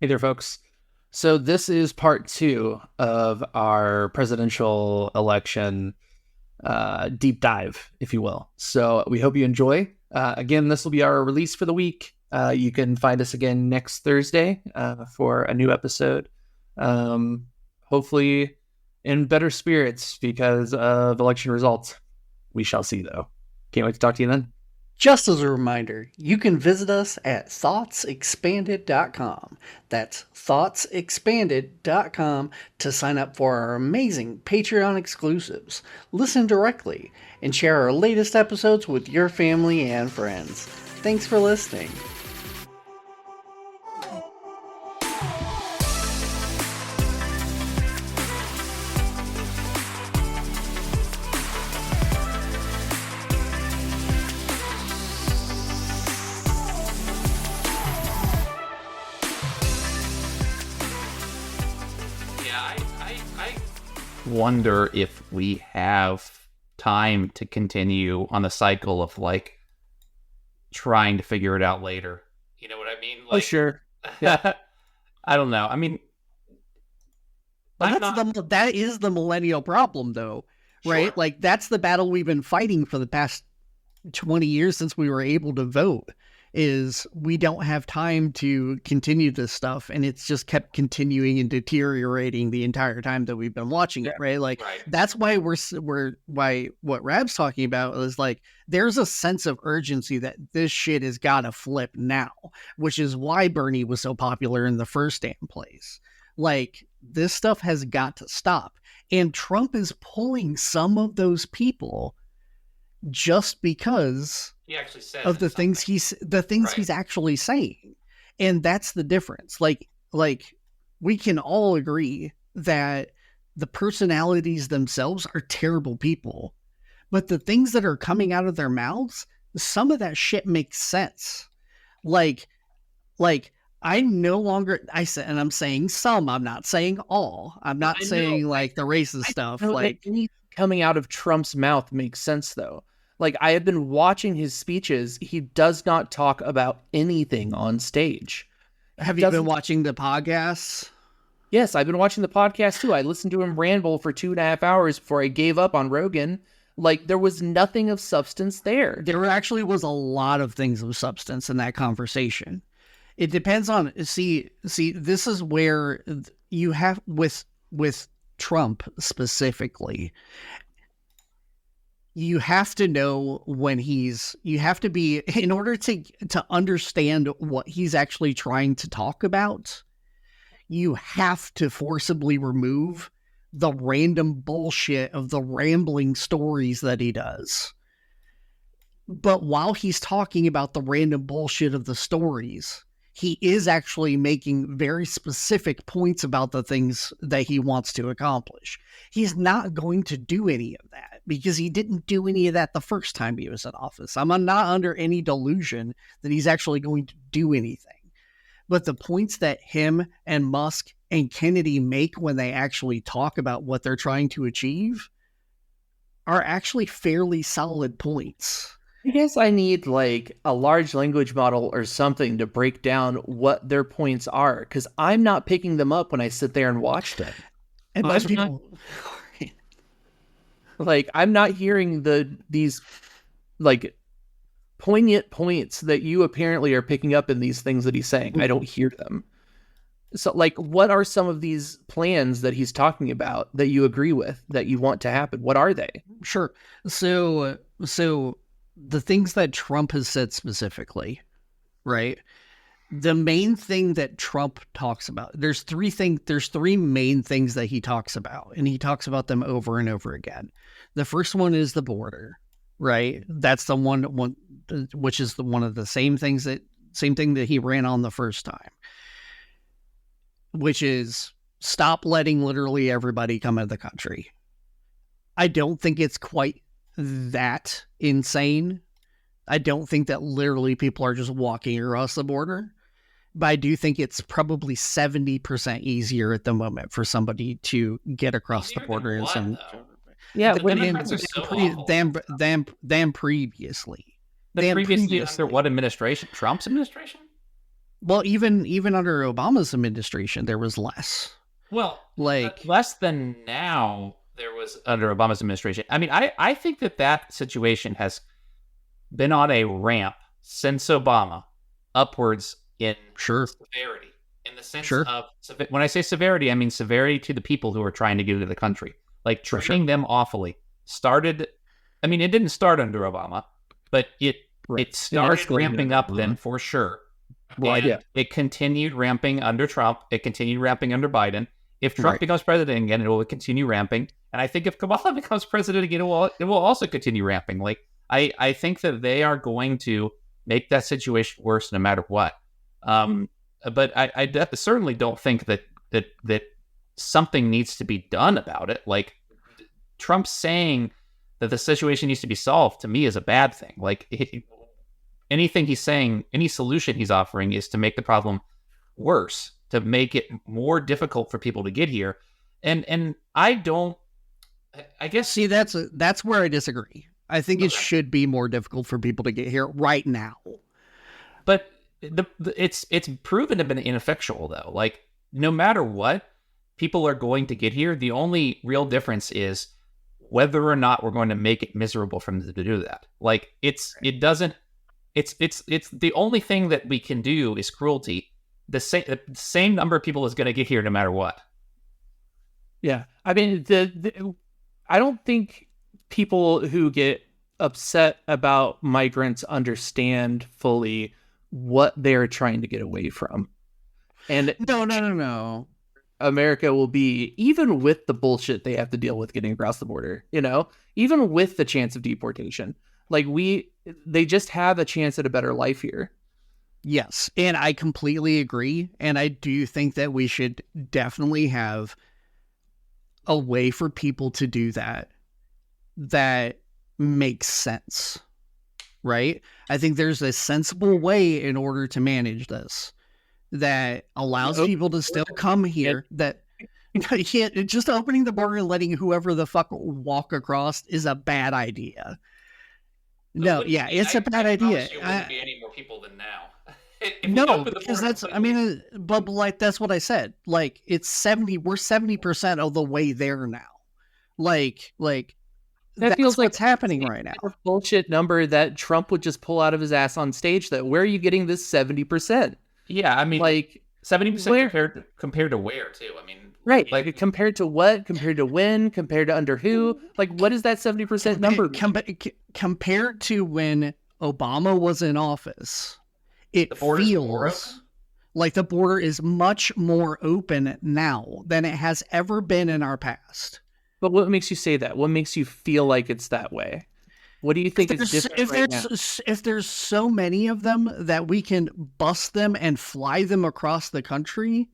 Hey there, folks. So this is part two of our presidential election deep dive, if you will. So we hope you enjoy. Again, this will be our release for the week. You can find us again next Thursday for a new episode. Hopefully in better spirits because of election results. We shall see, though. Can't wait to talk to you then. Just as a reminder, you can visit us at thoughtsexpanded.com. That's thoughtsexpanded.com to sign up for our amazing Patreon exclusives, listen directly, and share our latest episodes with your family and friends. Thanks for listening. Wonder if we have time to continue on the cycle of like trying to figure it out later. You know what I mean? Like, sure. Yeah. I don't know. I mean, that is the millennial problem, though, right? Sure. Like, that's the battle we've been fighting for the past 20 years since we were able to vote. Is we don't have time to continue this stuff, and it's just kept continuing and deteriorating the entire time that we've been watching it, right? Like, that's why why what Rab's talking about is like there's a sense of urgency that this shit has got to flip now, which is why Bernie was so popular in the first damn place. Like, this stuff has got to stop, and Trump is pulling some of those people just because he actually says of the things he's actually saying. And that's the difference. Like we can all agree that the personalities themselves are terrible people, but the things that are coming out of their mouths, some of that shit makes sense. Like I no longer, and I'm saying some, I'm not saying all. I'm not saying like the racist stuff. Like, coming out of Trump's mouth makes sense, though. Like, I have been watching his speeches. He does not talk about anything on stage. Have you been watching the podcasts? Yes, I've been watching the podcast too. I listened to him ramble for 2.5 hours before I gave up on Rogan. Like, there was nothing of substance there. There actually was a lot of things of substance in that conversation. It depends on, see, this is where you have with Trump specifically, you have to know when you have to be, in order to understand what he's actually trying to talk about, you have to forcibly remove the random bullshit of the rambling stories that he does. But while he's talking about the random bullshit of the stories, he is actually making very specific points about the things that he wants to accomplish. He's not going to do any of that because he didn't do any of that the first time he was in office. I'm not under any delusion that he's actually going to do anything. But the points that him and Musk and Kennedy make when they actually talk about what they're trying to achieve are actually fairly solid points. I guess I need like a large language model or something to break down what their points are, because I'm not picking them up when I sit there and watch them. And most people, like, I'm not hearing these like poignant points that you apparently are picking up in these things that he's saying. I don't hear them. So, like, what are some of these plans that he's talking about that you agree with, that you want to happen? What are they? Sure. So the things that Trump has said specifically, right? The main thing that Trump talks about, there's three main things that he talks about, and he talks about them over and over again. The first one is the border, right? That's the one which is one of the same thing that he ran on the first time, which is stop letting literally everybody come into the country. I don't think it's quite that insane. I don't think that literally people are just walking across the border, but I do think it's probably 70% easier at the moment for somebody to get across the border in some. Yeah, than previously. Previously under what administration? Trump's administration? Well, even under Obama's administration, there was less. Well, Like, less than now there was under Obama's administration. I mean, I think that situation has been on a ramp since Obama upwards in sure, severity. In the sense sure, of, when I say severity, I mean severity to the people who are trying to get into the country. Like for treating sure. them awfully started. I mean, it didn't start under Obama, but it Right. started escalated ramping under up Obama. then for sure. Well, And yeah. it continued ramping under Trump. It continued ramping under Biden. If Trump Right. becomes president again, it will continue ramping. And I think if Kamala becomes president again, it will also continue ramping. Like I think that they are going to make that situation worse no matter what. But I certainly don't think that something needs to be done about it. Like Trump saying that the situation needs to be solved to me is a bad thing. Like anything he's saying, any solution he's offering is to make the problem worse, to make it more difficult for people to get here. And I guess See, that's where I disagree. I think it Okay. should be more difficult for people to get here right now. But it's proven to have been ineffectual though. Like no matter what, people are going to get here. The only real difference is whether or not we're going to make it miserable for them to do that. Like it's the only thing that we can do is cruelty. The same number of people is going to get here no matter what. Yeah. I mean, I don't think people who get upset about migrants understand fully what they're trying to get away from. And No. America will be, even with the bullshit they have to deal with getting across the border, even with the chance of deportation, like they just have a chance at a better life here. Yes, and I completely agree. And I do think that we should definitely have a way for people to do that makes sense, right? I think there's a sensible way in order to manage this that allows people to still come here. That just opening the border and letting whoever the fuck walk across is a bad idea. No, yeah, it's a bad idea. There wouldn't be any more people than now. No, because but like that's what I said. Like we're 70% of the way there now. Like That feels like what's happening right now. A bullshit number that Trump would just pull out of his ass on stage. That where are you getting this 70%? Yeah, I mean, like 70% compared to where too? I mean, right? Like compared to what? Compared to when? Compared to under who? Like what is that 70% number? Compared to when Obama was in office, it feels like the border is much more open now than it has ever been in our past. But what makes you say that? What makes you feel like it's that way? What do you think is different if there's so many of them that we can bust them and fly them across the country,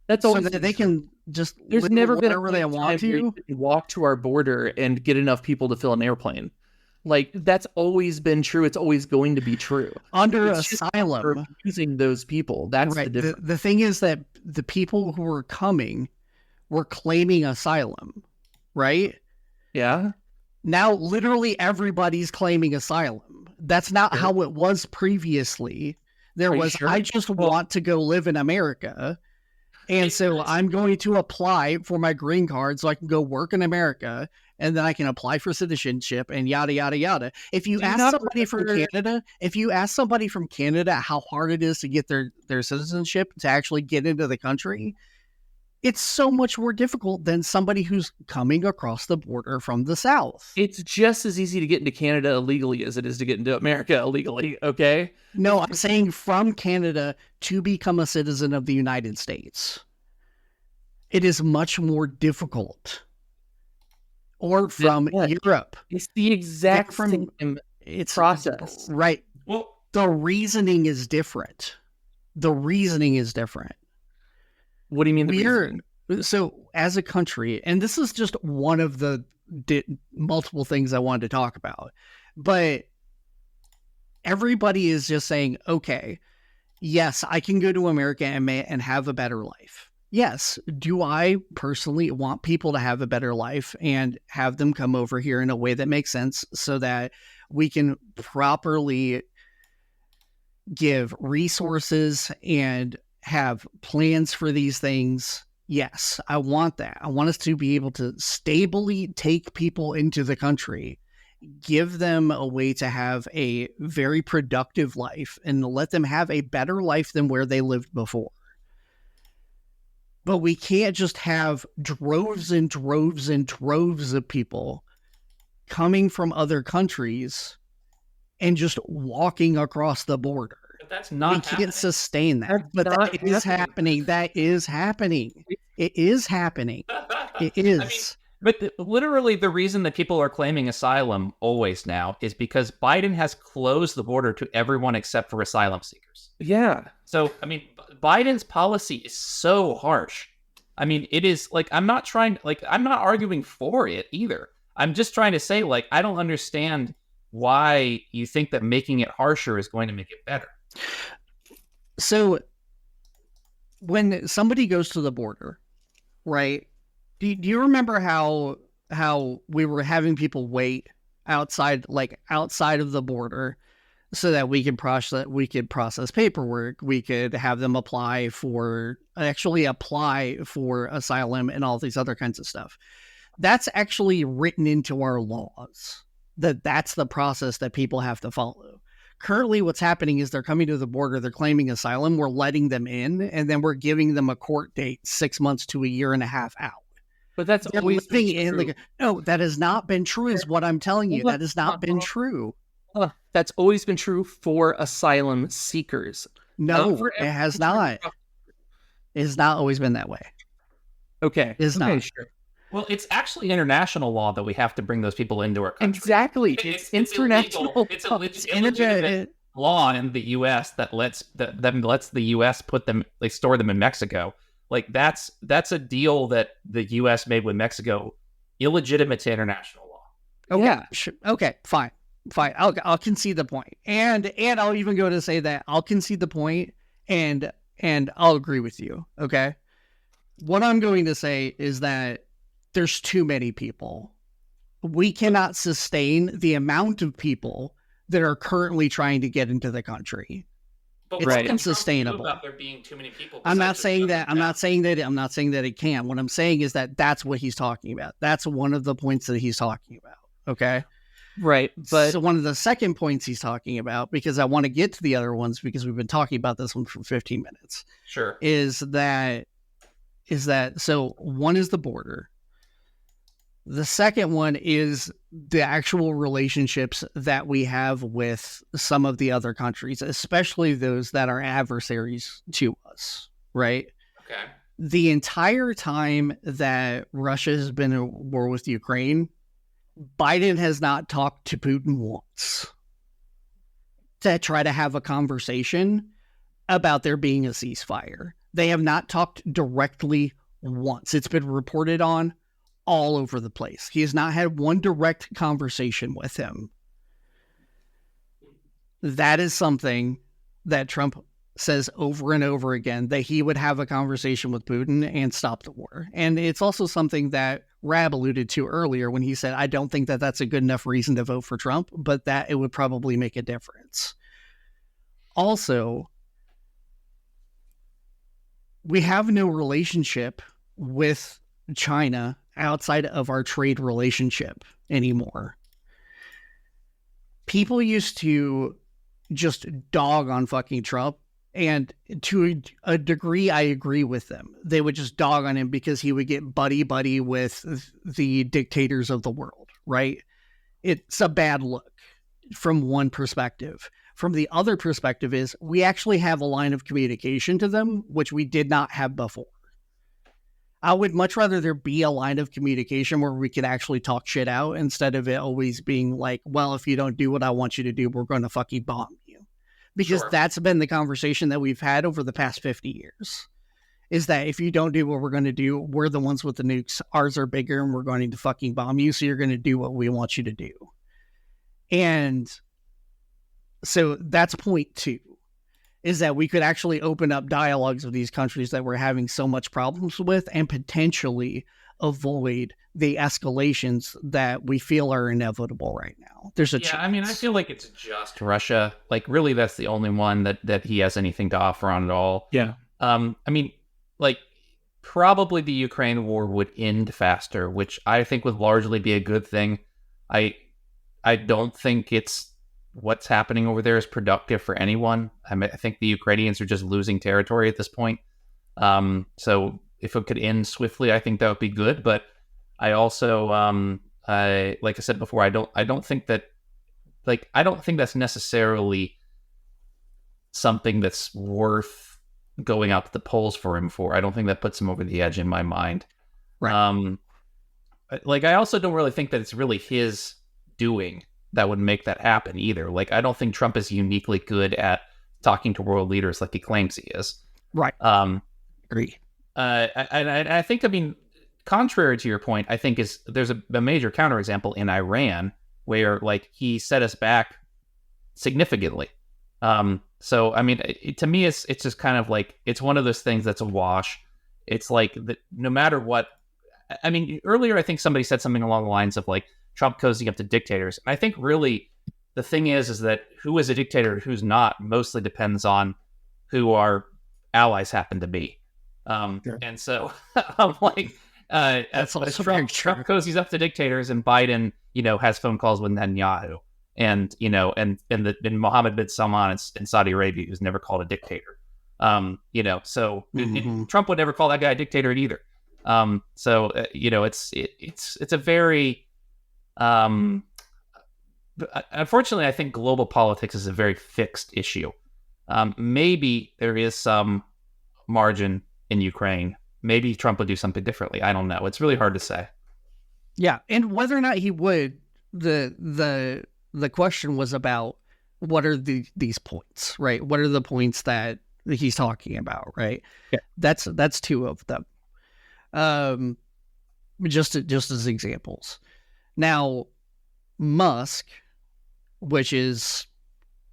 that's so always that they can just there's never been wherever they want to walk to our border and get enough people to fill an airplane. Like that's always been true. It's always going to be true under asylum. Using those people. That's right. the difference. The thing is that the people who were coming were claiming asylum, right? Yeah. Now, literally everybody's claiming asylum. That's not how it was previously. There was, sure? I just want to go live in America. And so I'm going to apply for my green card so I can go work in America, and then I can apply for citizenship and yada, yada, yada. If you ask somebody from Canada how hard it is to get their citizenship to actually get into the country, it's so much more difficult than somebody who's coming across the border from the South. It's just as easy to get into Canada illegally as it is to get into America illegally, okay? No, I'm saying from Canada to become a citizen of the United States. It is much more difficult. Or from Europe. It's the exact same process. Right. Well, the reasoning is different. What do you mean? So as a country, and this is just one of the multiple things I wanted to talk about, but everybody is just saying, okay, yes, I can go to America and have a better life. Yes. Do I personally want people to have a better life and have them come over here in a way that makes sense so that we can properly give resources and have plans for these things. Yes, I want that. I want us to be able to stably take people into the country, give them a way to have a very productive life, and let them have a better life than where they lived before. But we can't just have droves and droves and droves of people coming from other countries and just walking across the border. But that's not We can't sustain that. But that is happening. That is happening. It is happening. It is. But literally the reason that people are claiming asylum always now is because Biden has closed the border to everyone except for asylum seekers. Yeah. So, I mean, Biden's policy is so harsh. I mean, it is like, I'm not arguing for it either. I'm just trying to say, like, I don't understand why you think that making it harsher is going to make it better. So when somebody goes to the border, right? Do you remember how we were having people wait outside of the border so that we could process paperwork, we could have them apply for asylum and all these other kinds of stuff? That's actually written into our laws, that's the process that people have to follow. Currently, what's happening is they're coming to the border, they're claiming asylum, we're letting them in, and then we're giving them a court date 6 months to a year and a half out. But that's always been true. No, that has not been true, is what I'm telling you. That has not been true. That's always been true for asylum seekers. No, it has not. It has not always been that way. Okay. It's not. Sure. Well, it's actually international law that we have to bring those people into our country. Exactly. It's international. It's a illegitimate law in the U.S. that lets the U.S. store them in Mexico. Like that's a deal that the U.S. made with Mexico, illegitimate to international law. Okay, yeah. Sure. Okay, fine. I'll concede the point, and I'll even go to say that I'll concede the point, and I'll agree with you. Okay, what I'm going to say is that there's too many people. We cannot sustain the amount of people that are currently trying to get into the country. But it's unsustainable. About there being too many people. I'm not saying that it can't. What I'm saying is that that's what he's talking about. That's one of the points that he's talking about. Okay. Right. But so one of the second points he's talking about, because I want to get to the other ones because we've been talking about this one for 15 minutes. Sure. Is that so one is the border. The second one is the actual relationships that we have with some of the other countries, especially those that are adversaries to us, right? Okay. The entire time that Russia has been at war with Ukraine, Biden has not talked to Putin once to try to have a conversation about there being a ceasefire. They have not talked directly once. It's been reported on all over the place. He has not had one direct conversation with him. That is something that Trump says over and over again, that he would have a conversation with Putin and stop the war. And it's also something that Rab alluded to earlier when he said, I don't think that that's a good enough reason to vote for Trump, but that it would probably make a difference. Also, we have no relationship with China outside of our trade relationship anymore. People used to just dog on fucking Trump, and to a degree, I agree with them. They would just dog on him because he would get buddy with the dictators of the world, right? It's a bad look from one perspective. From the other perspective is we actually have a line of communication to them, which we did not have before. I would much rather there be a line of communication where we could actually talk shit out instead of it always being like, well, if you don't do what I want you to do, we're going to fucking bomb you. Because that's been the conversation that we've had over the past 50 years. Is that if you don't do what we're going to do, we're the ones with the nukes. Ours are bigger and we're going to fucking bomb you. So you're going to do what we want you to do. And so that's point two. Is that we could actually open up dialogues with these countries that we're having so much problems with and potentially avoid the escalations that we feel are inevitable right now. There's a chance. I mean, I feel like it's just Russia. Like, really, that's the only one that he has anything to offer on at all. Yeah. I mean, like, probably the Ukraine war would end faster, which I think would largely be a good thing. I don't think what's happening over there is productive for anyone. I mean, I think the Ukrainians are just losing territory at this point. So if it could end swiftly, I think that would be good. But I also, like I said before, I don't think that's necessarily something that's worth going out to the polls for him for. I don't think that puts him over the edge in my mind. Right. Like, I also don't really think that it's really his doing that would make that happen either. Like, I don't think Trump is uniquely good at talking to world leaders like he claims he is. Right. Agree. I think, I mean, contrary to your point, I think there's a major counterexample in Iran where, like, he set us back significantly. So, I mean, to me, it's just kind of like, it's one of those things that's a wash. It's like, no matter what, I mean, earlier, I think somebody said something along the lines of, like, Trump cozying up to dictators. And I think really the thing is that who is a dictator and who's not mostly depends on who our allies happen to be. Sure. And so I'm like, That's also very true. Trump cozies up to dictators, and Biden, has phone calls with Netanyahu, and and Mohammed bin Salman in Saudi Arabia, who's never called a dictator. So Trump would never call that guy a dictator either. It's a very unfortunately, I think global politics is a very fixed issue. Maybe there is some margin in Ukraine. Maybe Trump would do something differently. I don't know. It's really hard to say. Yeah, and whether or not he would, the question was about what are these points, right? What are the points that he's talking about, right? Yeah. That's two of them. Just as examples. Now, Musk, which is,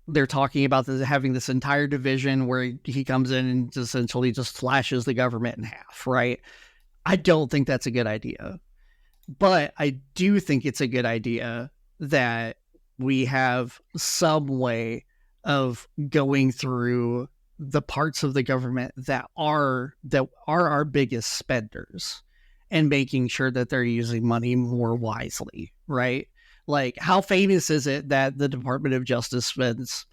they're talking about having this entire division where he comes in and essentially just slashes the government in half, right? I don't think that's a good idea. But I do think it's a good idea that we have some way of going through the parts of the government that are our biggest spenders and making sure that they're using money more wisely, right? Like, how famous is it that the Department of Justice spends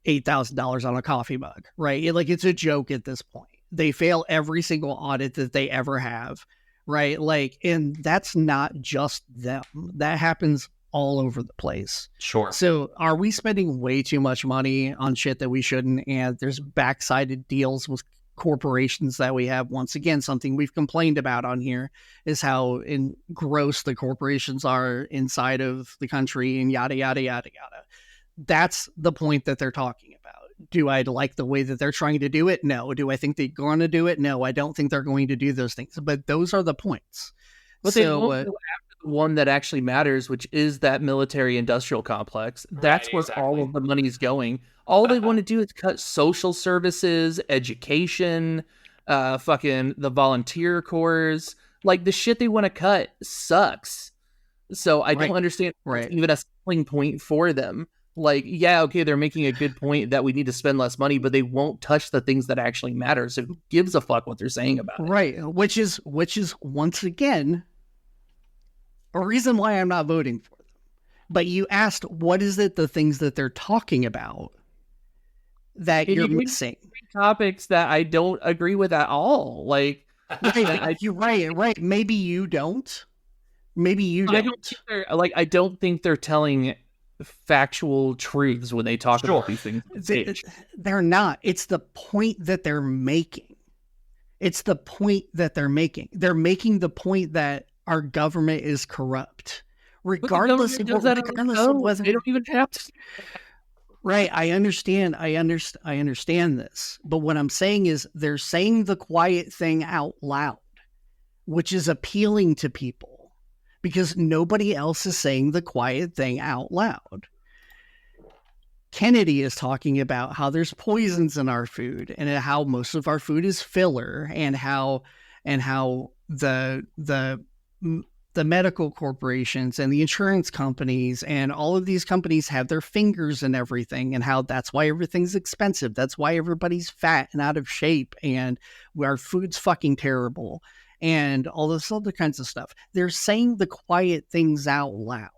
$8,000 on a coffee mug, right? Like, it's a joke at this point. They fail every single audit that they ever have, right? Like, and that's not just them. That happens all over the place. Sure. So are we spending way too much money on shit that we shouldn't? And there's backsided deals with corporations that we have. Once again, something we've complained about on here is how gross the corporations are inside of the country and yada, yada, yada, yada. That's the point that they're talking about. Do I like the way that they're trying to do it? No. Do I think they're going to do it? No, I don't think they're going to do those things. But those are the points. But they won't go after the one that actually matters, which is that military-industrial complex. That's where all of the money's going. All they want to do is cut social services, education, fucking the volunteer corps. Like, the shit they want to cut sucks. So I don't understand even a selling point for them. Like, yeah, okay, they're making a good point that we need to spend less money, but they won't touch the things that actually matter. So who gives a fuck what they're saying about it? Right. Which is once again a reason why I'm not voting for them. But you asked, what is it, the things that they're talking about that you're missing? Topics that I don't agree with at all. Like, you're right. Maybe you don't. Maybe you don't. I don't think they're telling factual truths when they talk about these things. They're not. It's the point that they're making. They're making the point that our government is corrupt, regardless of whether they don't even have to. Right. I understand this. But what I'm saying is they're saying the quiet thing out loud, which is appealing to people because nobody else is saying the quiet thing out loud. Kennedy is talking about how there's poisons in our food and how most of our food is filler and how the the medical corporations and the insurance companies and all of these companies have their fingers in everything, and how that's why everything's expensive. That's why everybody's fat and out of shape, and our food's fucking terrible, and all this other kinds of stuff. They're saying the quiet things out loud.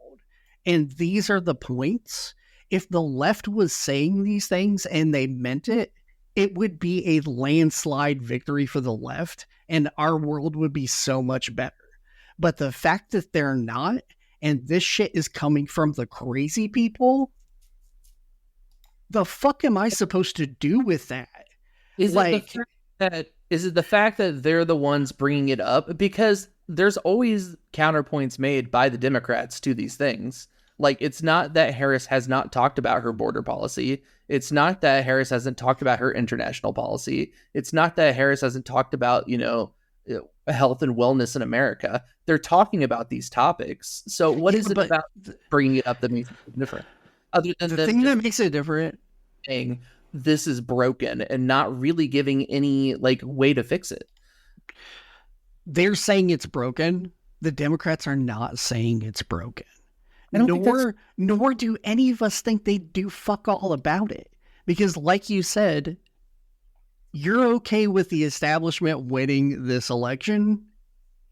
And these are the points. If the left was saying these things and they meant it, it would be a landslide victory for the left, and our world would be so much better. But the fact that they're not, and this shit is coming from the crazy people, the fuck am I supposed to do with that? Is it the fact that they're the ones bringing it up? Because there's always counterpoints made by the Democrats to these things. Like, it's not that Harris has not talked about her border policy. It's not that Harris hasn't talked about her international policy. It's not that Harris hasn't talked about, health and wellness in America. They're talking about these topics. So what is it about bringing it up that makes it different? Other than the thing that makes it different, saying this is broken and not really giving any way to fix it. They're saying it's broken. The Democrats are not saying it's broken. Nor do any of us think they do fuck all about it. Because like you said, you're okay with the establishment winning this election,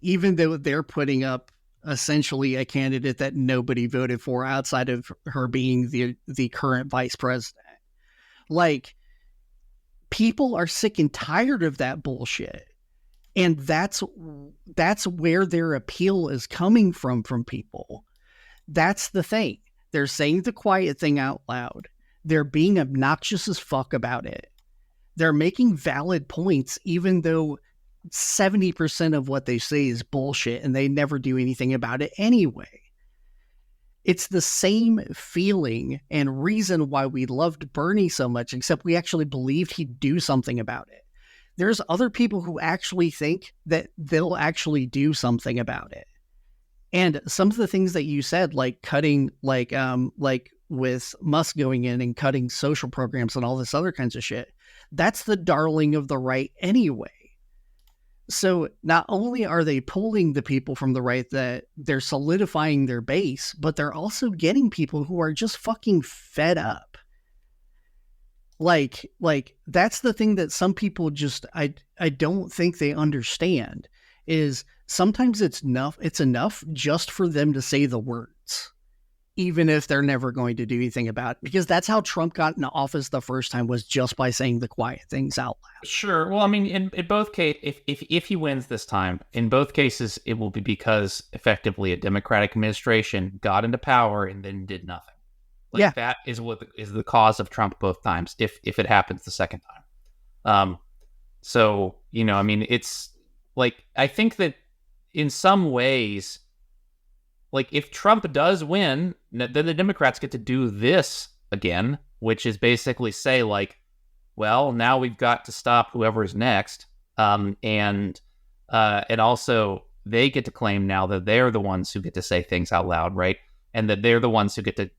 even though they're putting up essentially a candidate that nobody voted for outside of her being the current vice president. Like, people are sick and tired of that bullshit. And that's where their appeal is coming from people. That's the thing. They're saying the quiet thing out loud. They're being obnoxious as fuck about it. They're making valid points, even though 70% of what they say is bullshit and they never do anything about it anyway. It's the same feeling and reason why we loved Bernie so much, except we actually believed he'd do something about it. There's other people who actually think that they'll actually do something about it. And some of the things that you said, like cutting, like with Musk going in and cutting social programs and all this other kinds of shit, that's the darling of the right anyway. So not only are they pulling the people from the right, that they're solidifying their base, but they're also getting people who are just fucking fed up. Like that's the thing that some people just, I don't think they understand, is sometimes it's enough just for them to say the words, even if they're never going to do anything about it. Because that's how Trump got into office the first time, was just by saying the quiet things out loud. Sure. Well, I mean, in both cases, if he wins this time, in both cases, it will be because effectively a Democratic administration got into power and then did nothing. That is what is the cause of Trump both times, if it happens the second time. So, I mean, it's like, I think that in some ways, like, if Trump does win, then the Democrats get to do this again, which is basically say, like, well, now we've got to stop whoever's next. And also they get to claim now that they're the ones who get to say things out loud, right? And that they're the ones who get to,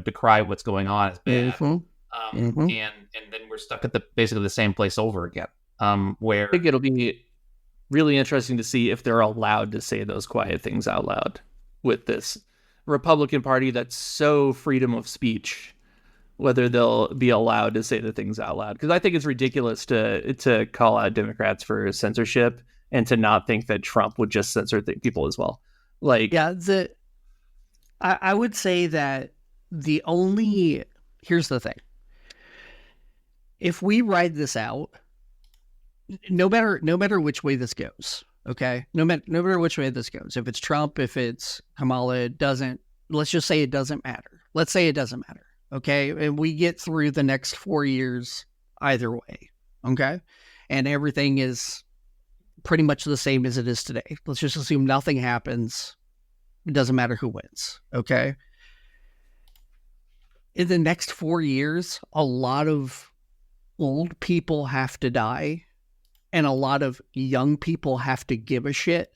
decry what's going on as bad. Mm-hmm. And then we're stuck at basically the same place over again. Where I think it'll be really interesting to see if they're allowed to say those quiet things out loud with this Republican Party that's so freedom of speech, whether they'll be allowed to say the things out loud. Because I think it's ridiculous to call out Democrats for censorship and to not think that Trump would just censor people as well. I would say that here's the thing. If we ride this out, no matter which way this goes, okay? No matter which way this goes, if it's Trump, if it's Kamala, let's just say it doesn't matter. Let's say it doesn't matter, okay? And we get through the next 4 years either way, okay? And everything is pretty much the same as it is today. Let's just assume nothing happens. It doesn't matter who wins, okay? In the next 4 years, a lot of old people have to die, and a lot of young people have to give a shit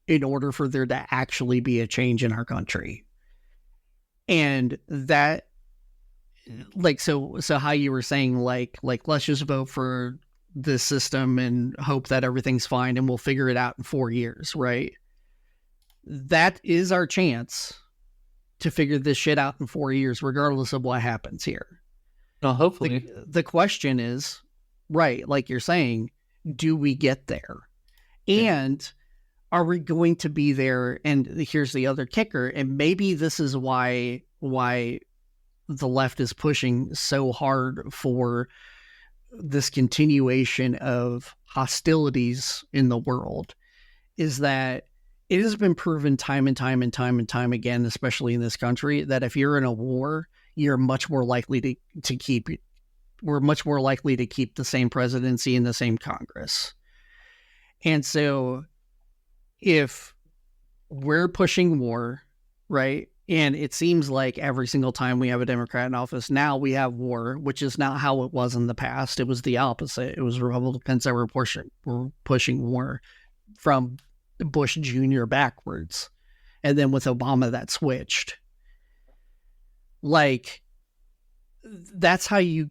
in order for there to actually be a change in our country. And that, so how you were saying, like, let's just vote for this system and hope that everything's fine and we'll figure it out in 4 years, right? that is our chance to figure this shit out in 4 years, regardless of what happens here. Well, hopefully. The question is, right, like you're saying, do we get there? And are we going to be there? And here's the other kicker, and maybe this is why the left is pushing so hard for this continuation of hostilities in the world, is that it has been proven time and time again, especially in this country, that if you're in a war, you're much more likely to keep the same presidency and the same Congress. And so if we're pushing war, right, and it seems like every single time we have a Democrat in office, now we have war, which is not how it was in the past. It was the opposite. It was Republicans that were pushing war from Bush Jr. backwards. And then with Obama, that switched. Like, that's how you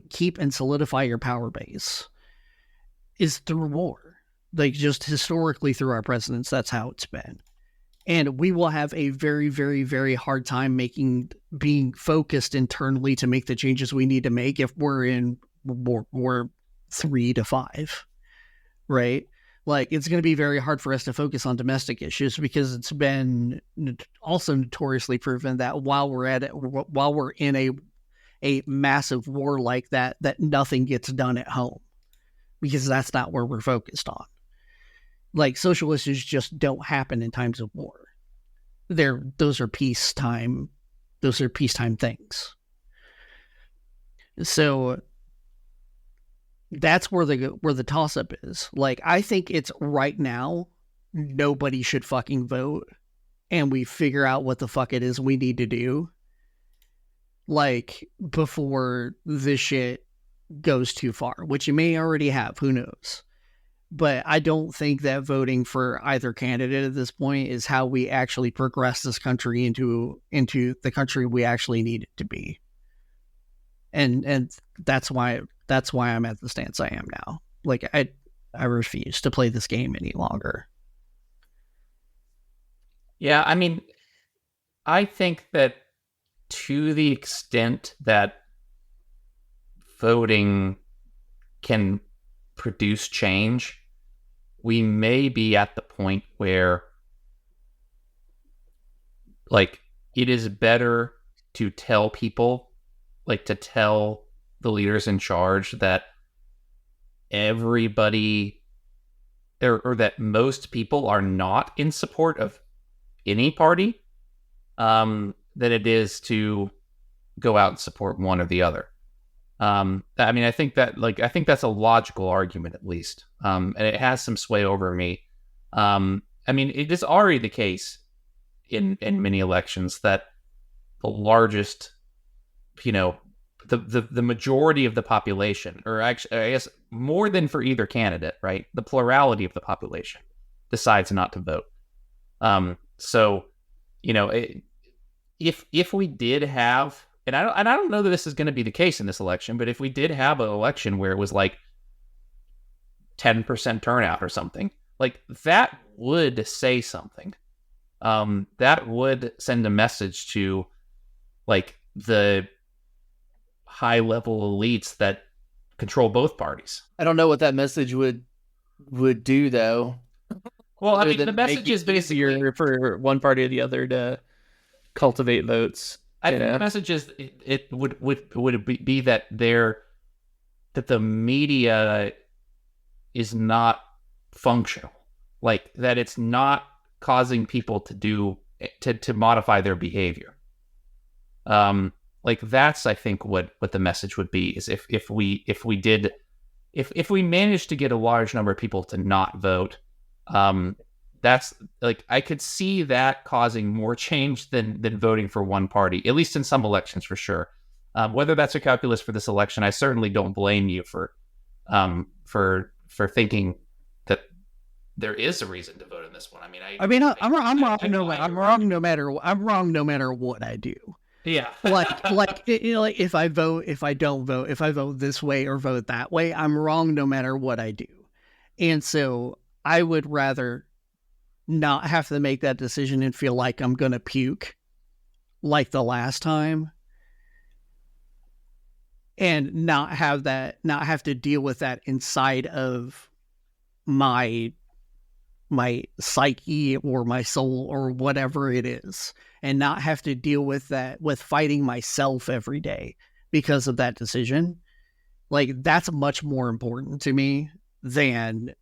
keep and solidify your power base, is through war. Like, just historically through our presidents, that's how it's been. And we will have a very, very, very hard time being focused internally to make the changes we need to make if we're in war 3 to 5, right? Like, it's going to be very hard for us to focus on domestic issues, because it's been also notoriously proven that while we're in a massive war like that nothing gets done at home, because that's not where we're focused on. Like, social issues just don't happen in times of war. Those are peacetime things. So that's where the toss up is. Like, I think it's right now, nobody should fucking vote, and we figure out what the fuck it is we need to do, like, before this shit goes too far, which you may already have, who knows. But I don't think that voting for either candidate at this point is how we actually progress this country into the country we actually need it to be. And that's why I'm at the stance I am now. Like, I refuse to play this game any longer. Yeah, I mean, I think that to the extent that voting can produce change, we may be at the point where, like, it is better to tell people, like, to tell the leaders in charge that everybody or that most people are not in support of any party, than it is to go out and support one or the other. I mean, I think that's a logical argument, at least. And it has some sway over me. I mean, it is already the case in many elections that the largest, the majority of the population, or actually, I guess more than for either candidate, right? The plurality of the population decides not to vote. So, if we did have, and I don't know that this is going to be the case in this election, but if we did have an election where it was like 10% turnout or something, like, that would say something. That would send a message to, like, the high level elites that control both parties. I don't know what that message would do, though. Well, I mean, the message is basically for one party or the other to cultivate votes. I think the message is it would be that that the media is not functional, like, that it's not causing people to modify their behavior. Like, that's, I think, what the message would be, is if we managed to get a large number of people to not vote, that's, like, I could see that causing more change than voting for one party, at least in some elections, for sure. Whether that's a calculus for this election, I certainly don't blame you for thinking that there is a reason to vote in this one. I mean, I'm wrong no matter what I do. Yeah. like if I vote, if I don't vote, if I vote this way or vote that way, I'm wrong no matter what I do. And so I would rather not have to make that decision and feel like I'm going to puke like the last time, and not have to deal with that inside of my psyche or my soul or whatever it is, and not have to deal with that, with fighting myself every day because of that decision. Like, that's much more important to me than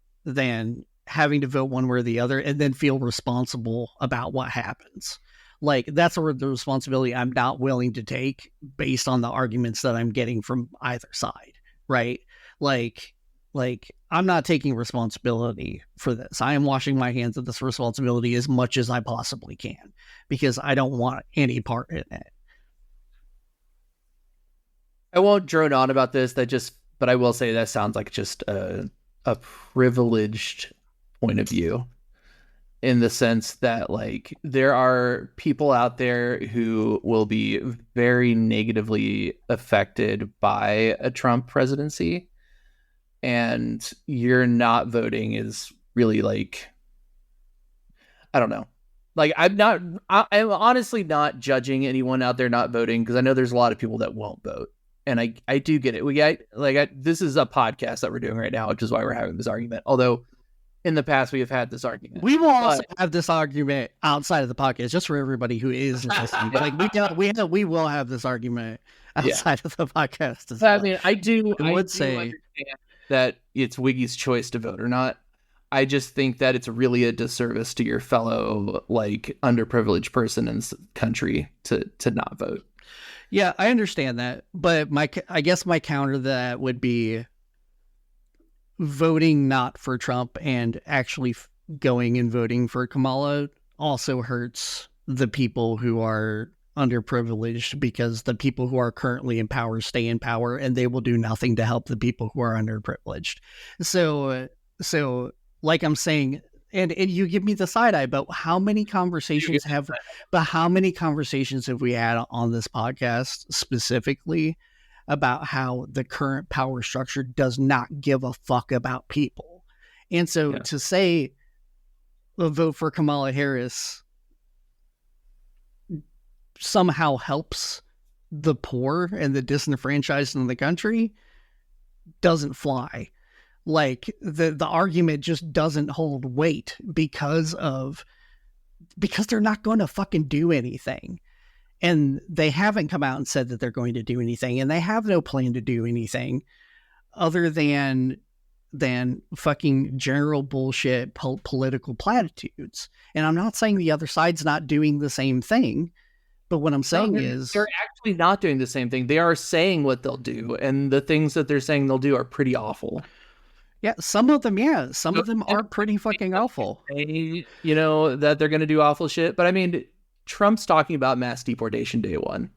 having to vote one way or the other and then feel responsible about what happens. Like, that's the responsibility I'm not willing to take based on the arguments that I'm getting from either side, right? Like I'm not taking responsibility for this. I am washing my hands of this responsibility as much as I possibly can because I don't want any part in it. I won't drone on about this. But I will say that sounds like just a privileged point of view, in the sense that, like, there are people out there who will be very negatively affected by a Trump presidency, and you're not voting is really, like, I don't know. Like, I'm honestly not judging anyone out there not voting, because I know there's a lot of people that won't vote. And I do get it. This is a podcast that we're doing right now, which is why we're having this argument. Although in the past we have had this argument. We will also have this argument outside of the podcast, just for everybody who is listening. Like, we will have this argument outside of the podcast as well. I mean, I would say understand that it's Wiggy's choice to vote or not. I just think that it's really a disservice to your fellow, like, underprivileged person in this country to not vote. Yeah, I understand that, but I guess my counter to that would be voting not for Trump and actually going and voting for Kamala also hurts the people who are underprivileged, because the people who are currently in power stay in power, and they will do nothing to help the people who are underprivileged. So like I'm saying, and you give me the side eye, but how many conversations have we had on this podcast specifically about how the current power structure does not give a fuck about people? And so to say a vote for Kamala Harris somehow helps the poor and the disenfranchised in the country doesn't fly. Like, the argument just doesn't hold weight because they're not going to fucking do anything. And they haven't come out and said that they're going to do anything, and they have no plan to do anything other than fucking general bullshit political platitudes. And I'm not saying the other side's not doing the same thing, but what I'm saying is they're actually not doing the same thing. They are saying what they'll do, and the things that they're saying they'll do are pretty awful. Yeah, some of them are pretty fucking awful. You know, that they're going to do awful shit. But I mean, Trump's talking about mass deportation day one.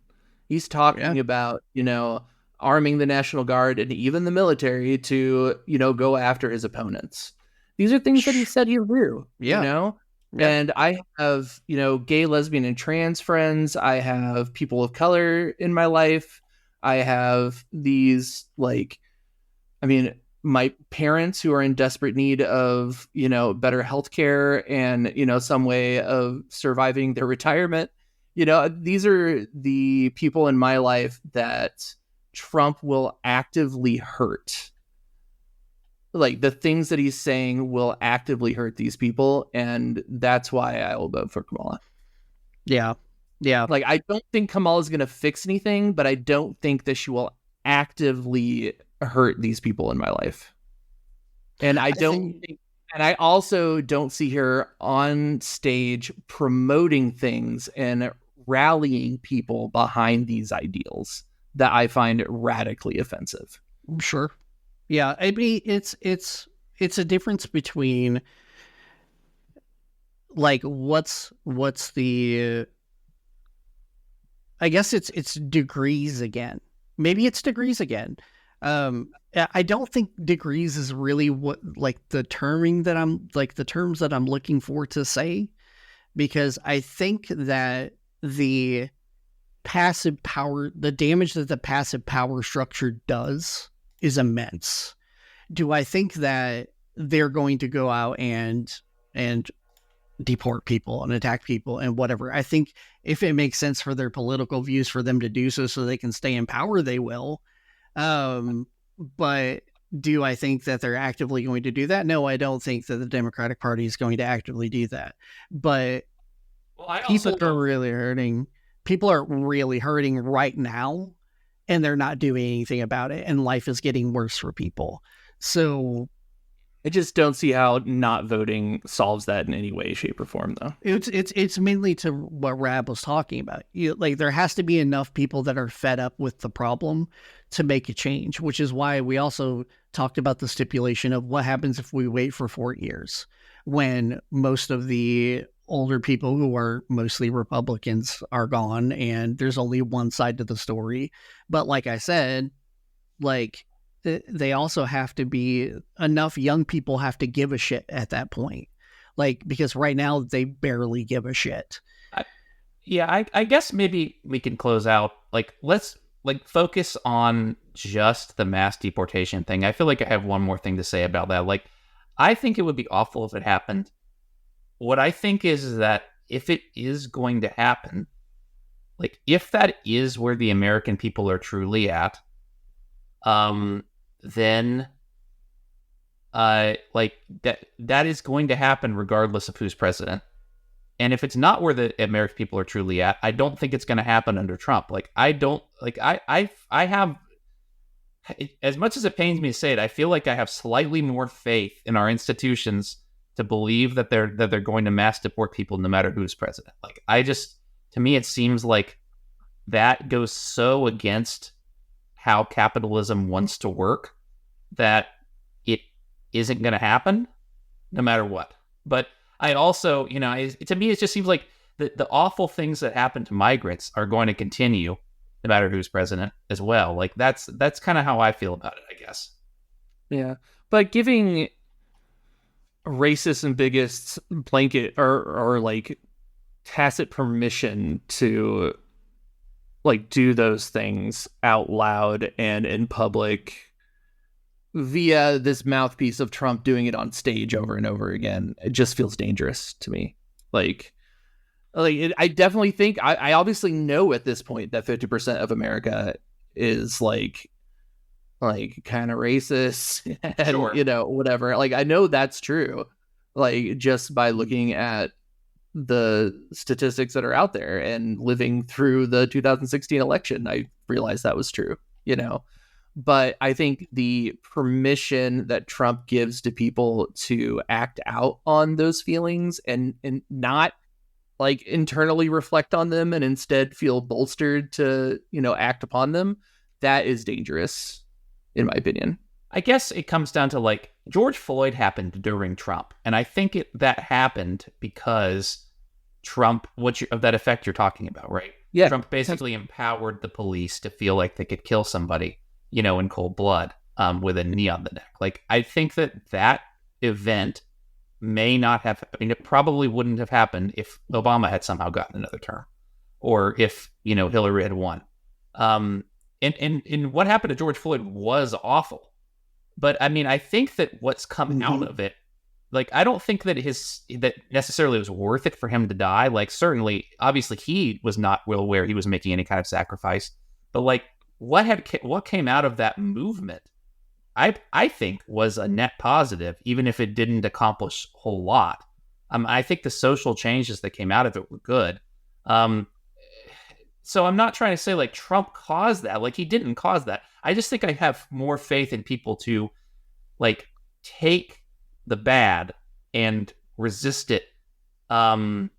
He's talking about, you know, arming the National Guard and even the military to, you know, go after his opponents. These are things that he said he'll do, you know? Yeah. And I have, you know, gay, lesbian, and trans friends. I have people of color in my life. I have these, like, I mean, my parents who are in desperate need of, you know, better healthcare and, you know, some way of surviving their retirement. You know, these are the people in my life that Trump will actively hurt. Like, the things that he's saying will actively hurt these people. And that's why I will vote for Kamala. Yeah. Yeah. Like, I don't think Kamala is going to fix anything, but I don't think that she will actively hurt these people in my life. And I also don't see her on stage promoting things and rallying people behind these ideals that I find radically offensive. Sure. Yeah. I mean, it's a difference between, like, what's the, I guess it's degrees again. Maybe it's degrees again. I don't think degrees is really what, like, the terms that I'm looking for to say, because I think that the damage that the passive power structure does is immense. Do I think that they're going to go out and deport people and attack people and whatever. I think if it makes sense for their political views for them to do so they can stay in power, they will. But do I think that they're actively going to do that? No, I don't think that the Democratic Party is going to actively do that. But people are really hurting. People are really hurting right now, and they're not doing anything about it. And life is getting worse for people. So I just don't see how not voting solves that in any way, shape, or form, though. It's mainly to what Rab was talking about. Like, there has to be enough people that are fed up with the problem to make a change, which is why we also talked about the stipulation of what happens if we wait for 4 years, when most of the older people who are mostly Republicans are gone and there's only one side to the story. But like I said, like, they also have to be enough young people have to give a shit at that point. Like, because right now they barely give a shit. I guess maybe we can close out. Like, let's focus on just the mass deportation thing. I feel like I have one more thing to say about that. Like, I think it would be awful if it happened. What I think is that if it is going to happen, like, if that is where the American people are truly at, then like that is going to happen regardless of who's president. And if it's not where the American people are truly at, I don't think it's going to happen under Trump. Like, I don't, like, I have, as much as it pains me to say it, I feel like I have slightly more faith in our institutions to believe that they're going to mass deport people no matter who's president. Like, to me, it seems like that goes so against how capitalism wants to work that it isn't going to happen no matter what. But I also, to me, it just seems like the awful things that happen to migrants are going to continue no matter who's president as well. Like, that's kind of how I feel about it, I guess. Yeah. But giving racists and bigots blanket or like tacit permission to like do those things out loud and in public via this mouthpiece of Trump doing it on stage over and over again, it just feels dangerous to me. I definitely think I obviously know at this point that 50% of America is like kind of racist and Sure. Whatever. Like, I know that's true, like, just by looking at the statistics that are out there and living through the 2016 election, I realized that was true, but I think the permission that Trump gives to people to act out on those feelings and not like internally reflect on them and instead feel bolstered to, act upon them, that is dangerous, in my opinion. I guess it comes down to, like, George Floyd happened during Trump, and I think that happened because Trump, of that effect you're talking about, right? Yeah. Trump basically empowered the police to feel like they could kill somebody, in cold blood, with a knee on the neck. Like, I think that event may not have, it probably wouldn't have happened if Obama had somehow gotten another term, or if, Hillary had won. And what happened to George Floyd was awful. But I mean, I think that what's come out of it, like, I don't think that that necessarily was worth it for him to die. Like, certainly, obviously, he was not well aware he was making any kind of sacrifice. But like, what came out of that movement, I think, was a net positive, even if it didn't accomplish a whole lot. I think the social changes that came out of it were good. So I'm not trying to say like Trump caused that. Like, he didn't cause that. I just think I have more faith in people to like take the bad and resist it. And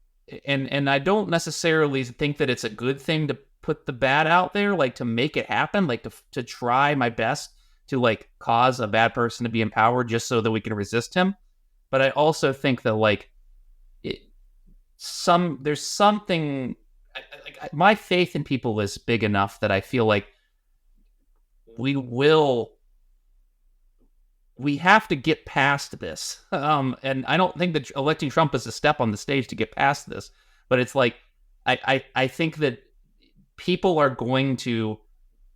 I don't necessarily think that it's a good thing to put the bad out there, like to make it happen, like to try my best to like cause a bad person to be empowered just so that we can resist him. But I also think that like there's something. My faith in people is big enough that I feel like we have to get past this. And I don't think that electing Trump is a step on the stage to get past this, but it's like, I think that people are going to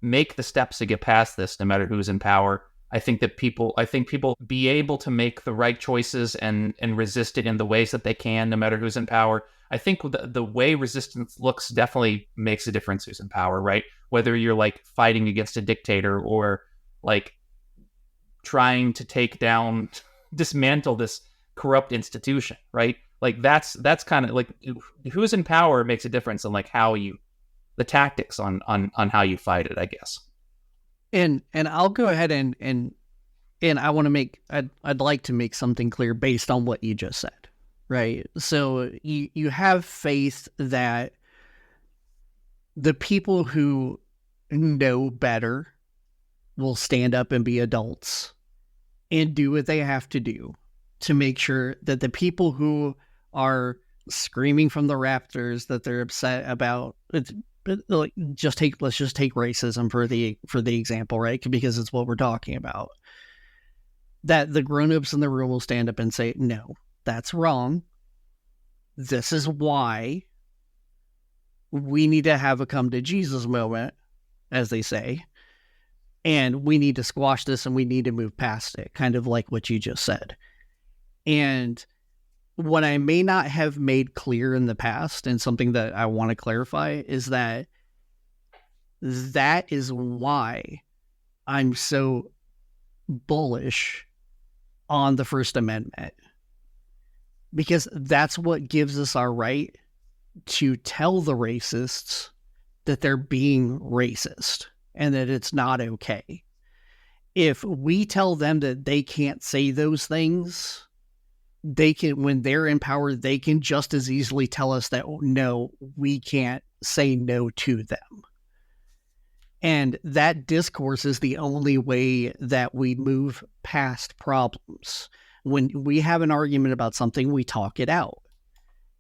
make the steps to get past this, no matter who's in power. I think people be able to make the right choices and resist it in the ways that they can, no matter who's in power. I think the way resistance looks definitely makes a difference who's in power, right? Whether you're like fighting against a dictator or like trying to dismantle this corrupt institution, right? Like that's kind of like who's in power makes a difference in like the tactics on how you fight it, I guess. And I'll go ahead and I want to I'd like to make something clear based on what you just said, right? So you have faith that the people who know better will stand up and be adults and do what they have to do to make sure that the people who are screaming from the rafters that they're upset about let's just take racism for the example, right? Because it's what we're talking about. That the grown-ups in the room will stand up and say, no, that's wrong. This is why we need to have a come to Jesus moment, as they say, and we need to squash this and we need to move past it, kind of like what you just said. And what I may not have made clear in the past, and something that I want to clarify, is that is why I'm so bullish on the First Amendment. Because that's what gives us our right to tell the racists that they're being racist and that it's not okay. If we tell them that they can't say those things, they can, when they're in power, they can just as easily tell us that, no, we can't say no to them. And that discourse is the only way that we move past problems. When we have an argument about something, we talk it out.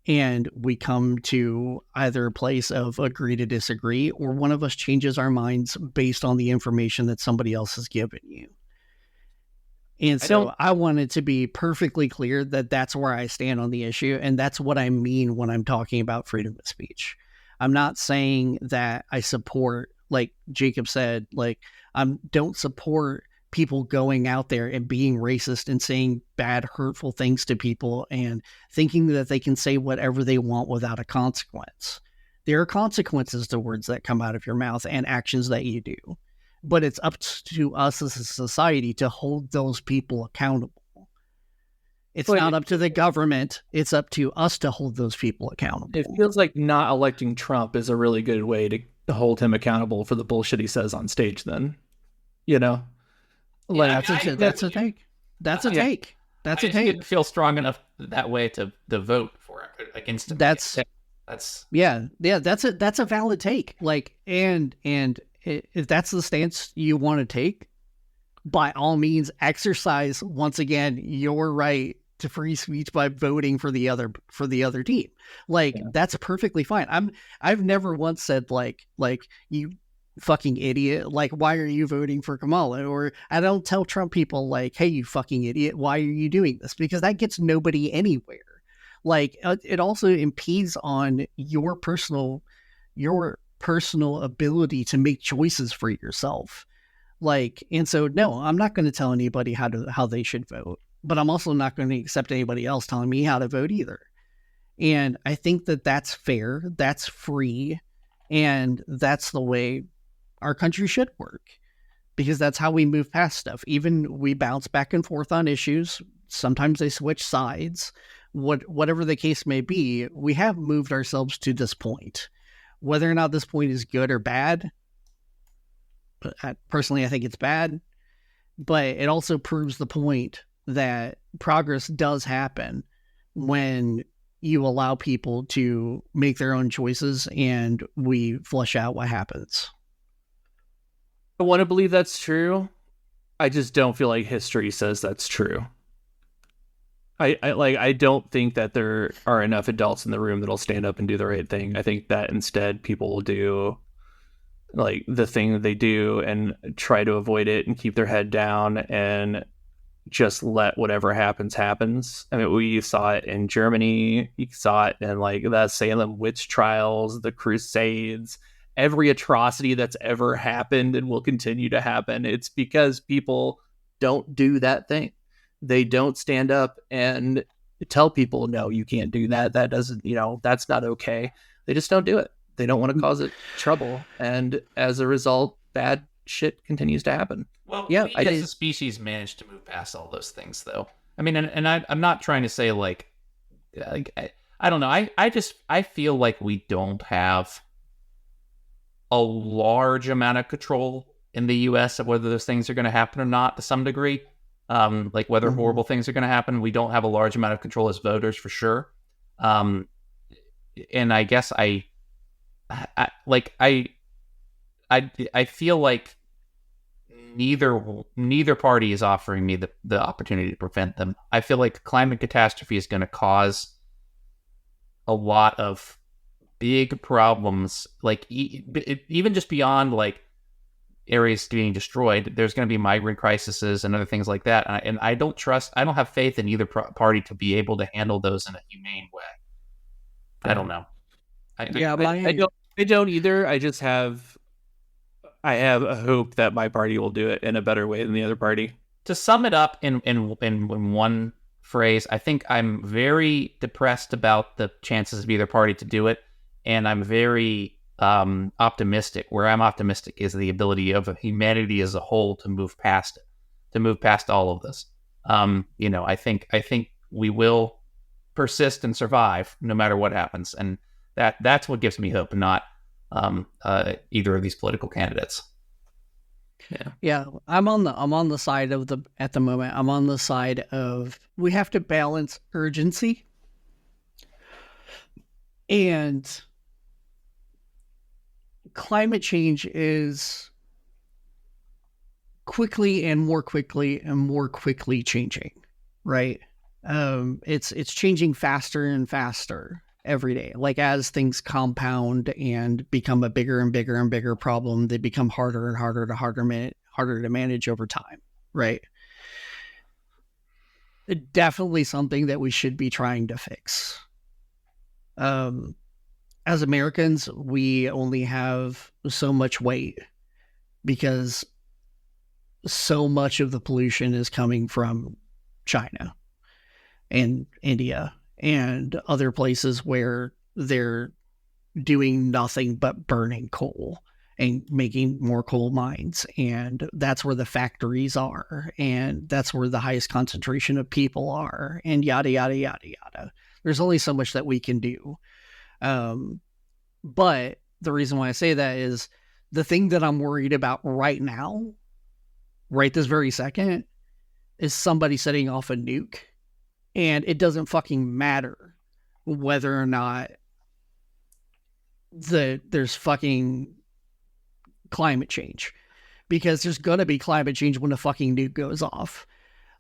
And we come to either a place of agree to disagree, or one of us changes our minds based on the information that somebody else has given you. And so I wanted to be perfectly clear that that's where I stand on the issue. And that's what I mean when I'm talking about freedom of speech. I'm not saying that I support, like Jacob said, like I don't support people going out there and being racist and saying bad, hurtful things to people and thinking that they can say whatever they want without a consequence. There are consequences to words that come out of your mouth and actions that you do. But it's up to us as a society to hold those people accountable. It's not up to the government. It's up to us to hold those people accountable. It feels like not electing Trump is a really good way to hold him accountable for the bullshit he says on stage then. You know? Like, that's a take. That's a take. That's a take. Didn't feel strong enough that way to vote for it against him. That's a valid take. Like, and if that's the stance you want to take, by all means, exercise once again your right to free speech by voting for the other team. Like, that's perfectly fine. I've never once said like you fucking idiot, like, why are you voting for Kamala? Or I don't tell Trump people like, hey, you fucking idiot, why are you doing this? Because that gets nobody anywhere. Like, it also impedes on your personal ability to make choices for yourself. Like, and so no, I'm not going to tell anybody how they should vote, but I'm also not going to accept anybody else telling me how to vote either. And I think that that's fair, that's free, and that's the way our country should work, because that's how we move past stuff. Even we bounce back and forth on issues. Sometimes they switch sides. Whatever the case may be, we have moved ourselves to this point. Whether or not this point is good or bad, personally, I think it's bad, but it also proves the point that progress does happen when you allow people to make their own choices and we flush out what happens. I want to believe that's true. I just don't feel like history says that's true. I don't think that there are enough adults in the room that'll stand up and do the right thing. I think that instead people will do like the thing that they do and try to avoid it and keep their head down and just let whatever happens. I mean, we saw it in Germany. You saw it in like the Salem witch trials, the Crusades, every atrocity that's ever happened and will continue to happen. It's because people don't do that thing. They don't stand up and tell people, no, you can't do that. That doesn't, that's not okay. They just don't do it. They don't want to cause it trouble. And as a result, bad shit continues to happen. Well, yeah, we as a species managed to move past all those things, though. I mean, and I'm not trying to say like I don't know. I feel like we don't have a large amount of control in the U.S. of whether those things are going to happen or not to some degree. Like whether horrible things are going to happen. We don't have a large amount of control as voters for sure. And I guess I feel like neither party is offering me the opportunity to prevent them. I feel like climate catastrophe is going to cause a lot of big problems, like even just beyond like areas being destroyed. There's going to be migrant crises and other things like that. And I don't have faith in either party to be able to handle those in a humane way. I don't know. I don't either. I have a hope that my party will do it in a better way than the other party. To sum it up in one phrase, I think I'm very depressed about the chances of either party to do it, and I'm very optimistic. Where I'm optimistic is the ability of humanity as a whole to move past it, to move past all of this. I think we will persist and survive no matter what happens, and that's what gives me hope, not either of these political candidates. Yeah. I'm on the side of at the moment. I'm on the side of we have to balance urgency and climate change is quickly and more quickly changing, right? It's changing faster and faster every day. Like as things compound and become a bigger and bigger and bigger problem, they become harder and harder to manage over time, right? Definitely something that we should be trying to fix. As Americans, we only have so much weight because so much of the pollution is coming from China and India and other places where they're doing nothing but burning coal and making more coal mines. And that's where the factories are. And that's where the highest concentration of people are, and yada, yada, yada, yada. There's only so much that we can do. But the reason why I say that is the thing that I'm worried about right now, right this very second, is somebody setting off a nuke. And it doesn't fucking matter whether or not there's fucking climate change, because there's going to be climate change when the fucking nuke goes off.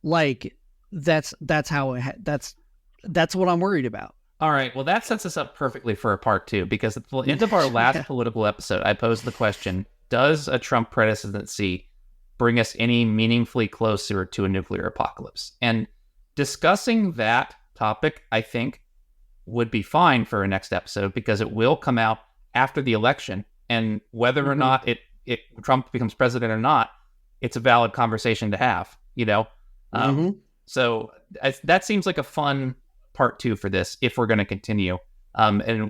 Like that's what I'm worried about. All right. Well, that sets us up perfectly for a part two, because at the end of our last political episode, I posed the question, does a Trump presidency bring us any meaningfully closer to a nuclear apocalypse? And discussing that topic, I think, would be fine for our next episode, because it will come out after the election, and whether or not Trump becomes president or not, it's a valid conversation to have, So that seems like a fun part two for this, if we're going to continue. And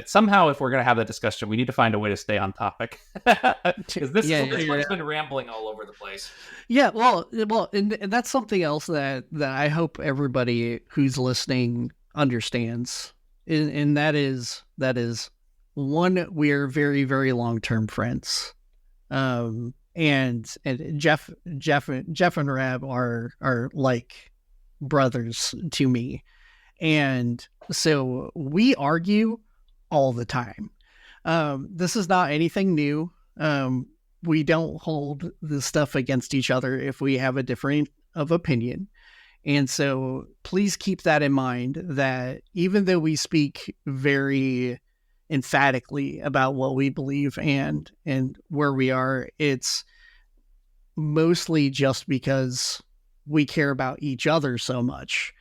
somehow, if we're going to have that discussion, we need to find a way to stay on topic, because this has been rambling all over the place. Yeah, well, and that's something else that I hope everybody who's listening understands, and that is one, we're very, very long-term friends, and Jeff and Rab are like brothers to me, and so we argue all the time. This is not anything new. We don't hold this stuff against each other if we have a different of opinion. And so please keep that in mind, that even though we speak very emphatically about what we believe and where we are, it's mostly just because we care about each other so much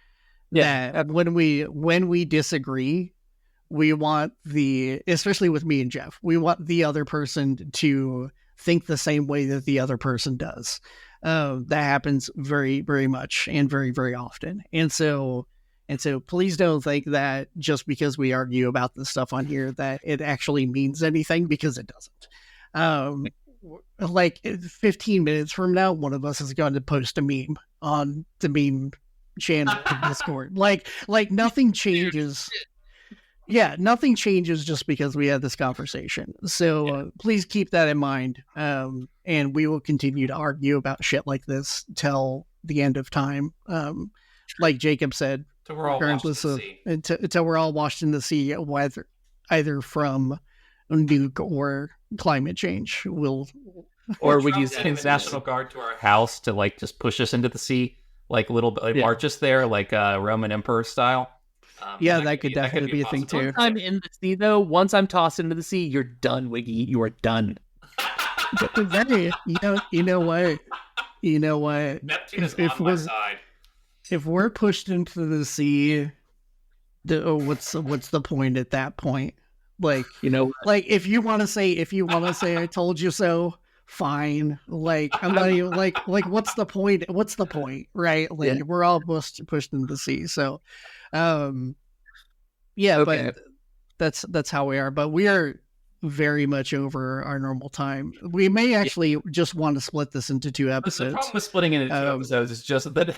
that when we disagree, we want especially with me and Jeff, we want the other person to think the same way that the other person does. That happens very, very much and very, very often. And so please don't think that just because we argue about this stuff on here that it actually means anything, because it doesn't. Like 15 minutes from now, one of us is going to post a meme on the meme channel in Discord. Like nothing changes. Yeah, nothing changes just because we had this conversation. So please keep that in mind. And we will continue to argue about shit like this till the end of time. Like Jacob said, Until we're all washed in the sea. Until we're all washed in the sea, whether either from nuke or climate change. Or we use the National Guard to our house to like just push us into the sea, like march us there, like Roman Emperor style. That could definitely be a thing too. Once I'm in the sea, though, once I'm tossed into the sea, you're done, Wiggy. You are done. You know what? Neptune is on my side. If we're pushed into the sea, what's the point at that point? Like, like if you want to say I told you so, fine. Like, I'm not even like what's the point? What's the point, right? Like, we're all pushed into the sea. So, okay. But that's how we are. But we are very much over our normal time. We may actually just want to split this into 2 episodes. The problem with splitting it into 2 episodes is just that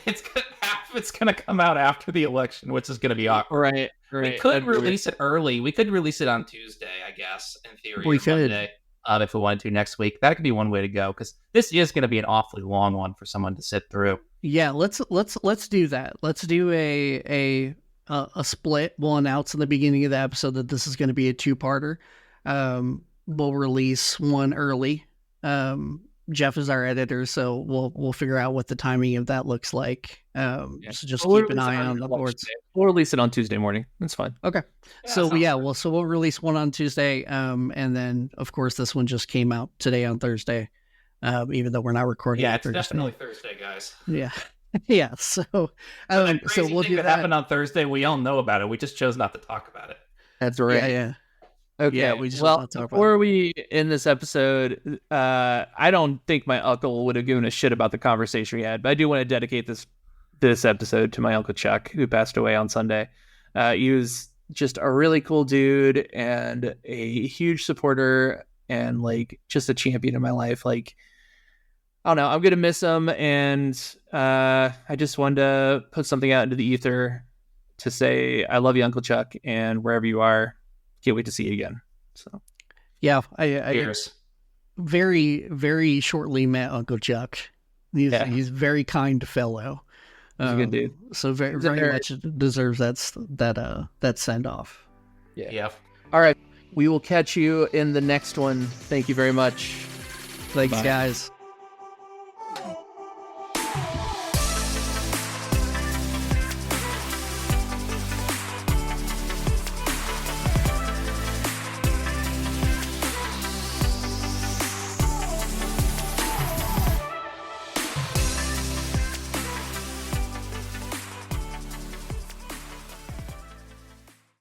it's going to come out after the election, which is going to be awkward. Right. We could release it early. We could release it on Tuesday, I guess, in theory. We could. Monday, if we wanted to next week. That could be one way to go, because this is going to be an awfully long one for someone to sit through. Yeah, let's do that. Let's do a split. We'll announce in the beginning of the episode that this is going to be a 2-parter. We'll release one early. Jeff is our editor, so we'll figure out what the timing of that looks like. So just keep an eye on the boards. We'll release it on Tuesday morning. That's fine. Okay. So we'll release one on Tuesday. And then of course this one just came out today on Thursday. Even though we're not recording. Yeah, it's definitely Thursday, guys. Yeah. Yeah. So we'll do that. Happened on Thursday. We all know about it. We just chose not to talk about it. That's right. Yeah. Okay. Yeah, we just before we end this episode, I don't think my uncle would have given a shit about the conversation we had, but I do want to dedicate this episode to my Uncle Chuck, who passed away on Sunday. He was just a really cool dude and a huge supporter and like just a champion in my life. Like, I don't know, I'm gonna miss him, and I just wanted to put something out into the ether to say I love you, Uncle Chuck, and wherever you are, can't wait to see you again. So, yeah, I very, very shortly met Uncle Chuck. He's a very kind fellow. He's a good dude. So very, very much deserves that send off. Yeah. All right, we will catch you in the next one. Thank you very much. Thanks, guys.